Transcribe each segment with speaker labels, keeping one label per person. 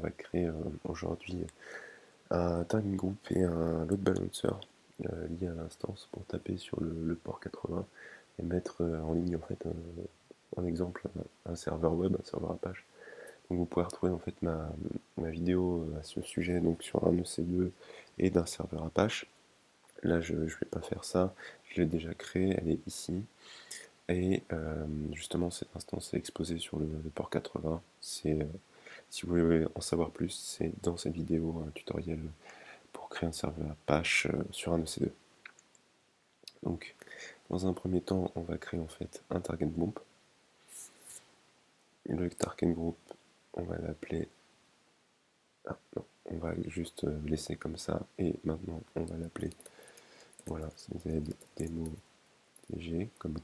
Speaker 1: va créer aujourd'hui un target group et un load balancer lié à l'instance pour taper sur le port 80 et mettre en ligne en fait un exemple, un serveur web, un serveur Apache. Donc vous pouvez retrouver en fait ma vidéo à ce sujet donc sur un EC2 et d'un serveur Apache. Là je ne vais pas faire ça, je l'ai déjà créée, elle est ici. Et justement cette instance est exposée sur le port 80. Si vous voulez en savoir plus, c'est dans cette vidéo un tutoriel pour créer un serveur Apache sur un EC2. Donc dans un premier temps, on va créer en fait un target group. Le target group, on va l'appeler. Ah non, on va juste laisser comme ça. Et maintenant, on va l'appeler. Voilà, CZ demo TG comme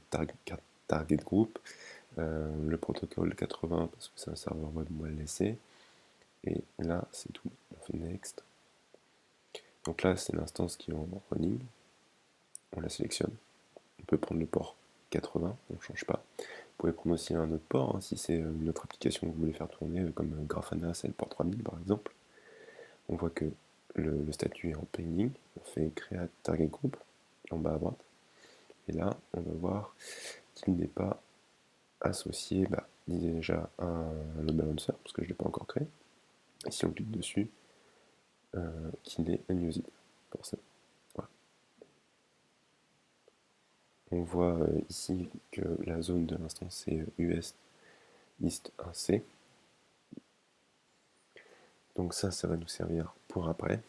Speaker 1: target group. Le protocole 80 parce que c'est un serveur web, on va le laisser. Et là, c'est tout. On fait next. Donc là, c'est l'instance qui est en running. On la sélectionne. On peut prendre le port 80, on ne change pas. Vous pouvez prendre aussi un autre port, si c'est une autre application que vous voulez faire tourner, comme Grafana, c'est le port 3000 par exemple. On voit que le statut est en pending. On fait Create Target Group en bas à droite. Et là, on va voir qu'il n'est pas associé déjà à un load balancer, parce que je ne l'ai pas encore créé. Et si on clique dessus, qu'il est unused, forcément. Voilà. On voit ici que la zone de l'instance est US East 1C. Donc ça va nous servir pour après.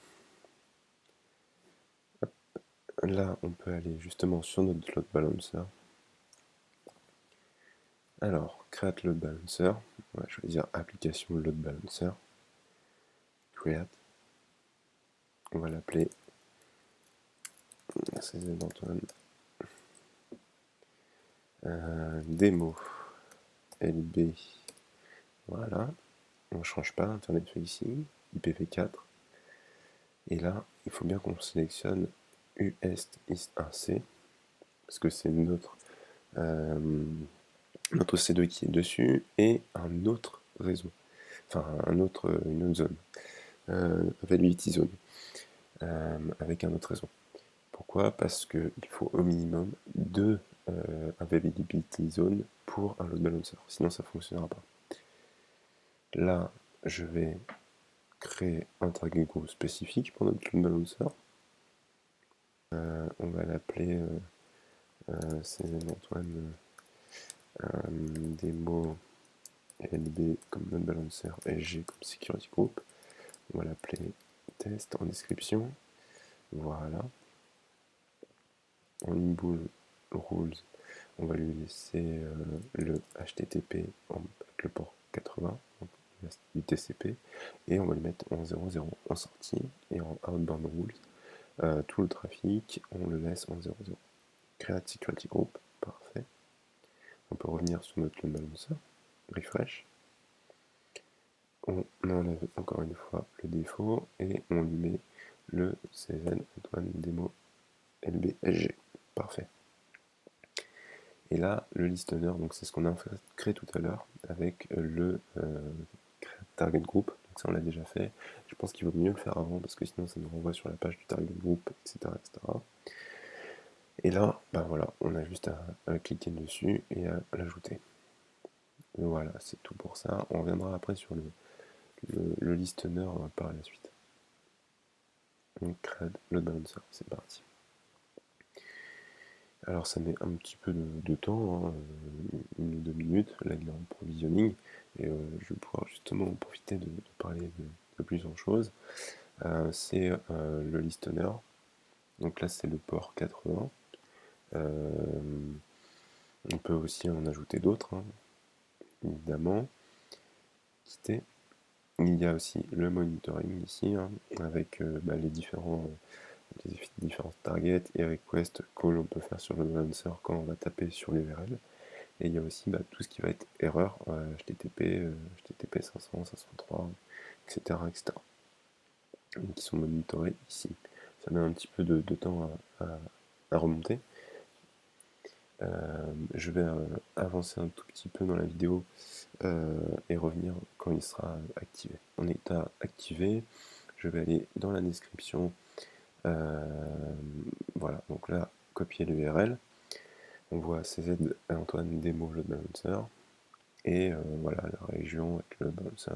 Speaker 1: Là, on peut aller justement sur notre load balancer. Alors, create load balancer. On va choisir application load balancer. Create. On va l'appeler Antoine. Démo LB. Voilà. On ne change pas, Internet fait ici. IPv4. Et là, il faut bien qu'on sélectionne US East 1C. Parce que c'est notre C2 qui est dessus et un autre réseau, enfin une autre zone, availability zone, avec un autre réseau. Pourquoi? Parce qu'il faut au minimum deux availability zones pour un load balancer, sinon ça ne fonctionnera pas. Là, je vais créer un target group spécifique pour notre load balancer. On va l'appeler Antoine démo LB comme load balancer et G comme security group. On va l'appeler test en description. Voilà. En inbool rules, on va lui laisser le HTTP avec le port 80 du TCP et on va lui mettre en 00 en sortie et en outbound rules. Tout le trafic, on le laisse en 00. Create security group, parfait. On peut revenir sur notre load balancer, refresh. On enlève encore une fois le défaut et on lui met le CZ Antoine Demo LBSG. Parfait. Et là, le listener, donc c'est ce qu'on a créé tout à l'heure avec le target group. Donc ça, on l'a déjà fait. Je pense qu'il vaut mieux le faire avant parce que sinon, ça nous renvoie sur la page du target group, etc. etc. Et là, voilà, on a juste à cliquer dessus et à l'ajouter. Voilà, c'est tout pour ça. On reviendra après sur le listener par la suite. Donc, create load balancer, c'est parti. Alors ça met un petit peu de temps, hein, 1 ou 2 minutes, là il est en provisioning, et je vais pouvoir justement en profiter de parler de plusieurs choses. C'est le listener, donc là c'est le port 80. On peut aussi en ajouter d'autres, hein, évidemment. Quitter. Il y a aussi le monitoring ici, hein, avec les différents targets et requests que l'on peut faire sur le balancer quand on va taper sur l'URL. Et il y a aussi tout ce qui va être erreur, HTTP, HTTP 500, 503, etc., etc. qui sont monitorés ici. Ça met un petit peu de temps à remonter. Je vais avancer un tout petit peu dans la vidéo et revenir quand il sera activé. En état activé, je vais aller dans la description. Voilà, donc là, copier l'URL. On voit CZ Antoine Démo Load Balancer. Et voilà, la région avec le balancer,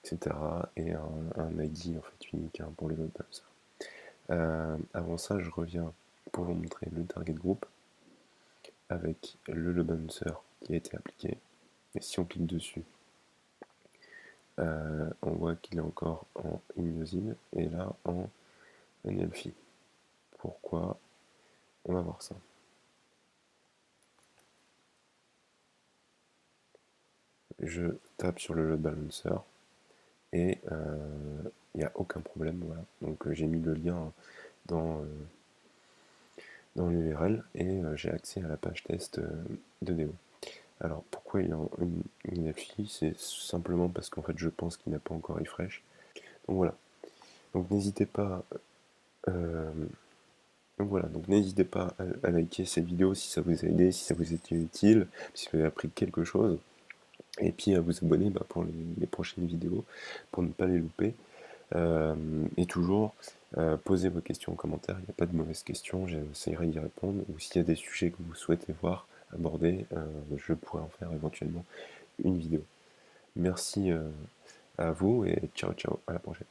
Speaker 1: etc. Et un ID en fait unique pour le load balancer. Avant ça, je reviens pour vous montrer le target group avec le load balancer qui a été appliqué. Et si on clique dessus, on voit qu'il est encore en ignosible et là en NLFI. Pourquoi? On va voir ça. Je tape sur le load balancer et il n'y a aucun problème. Voilà. Donc j'ai mis le lien dans l'URL et j'ai accès à la page test de Neo. Alors pourquoi il y a une FI? C'est simplement parce qu'en fait je pense qu'il n'a pas encore refresh. Donc voilà. Donc n'hésitez pas. Donc voilà, donc n'hésitez pas à liker cette vidéo si ça vous a aidé, si ça vous était utile, si vous avez appris quelque chose, et puis à vous abonner pour les prochaines vidéos, pour ne pas les louper. Et toujours, posez vos questions en commentaire, il n'y a pas de mauvaises questions, j'essaierai d'y répondre, ou s'il y a des sujets que vous souhaitez voir abordés, je pourrais en faire éventuellement une vidéo. Merci à vous et ciao ciao, à la prochaine.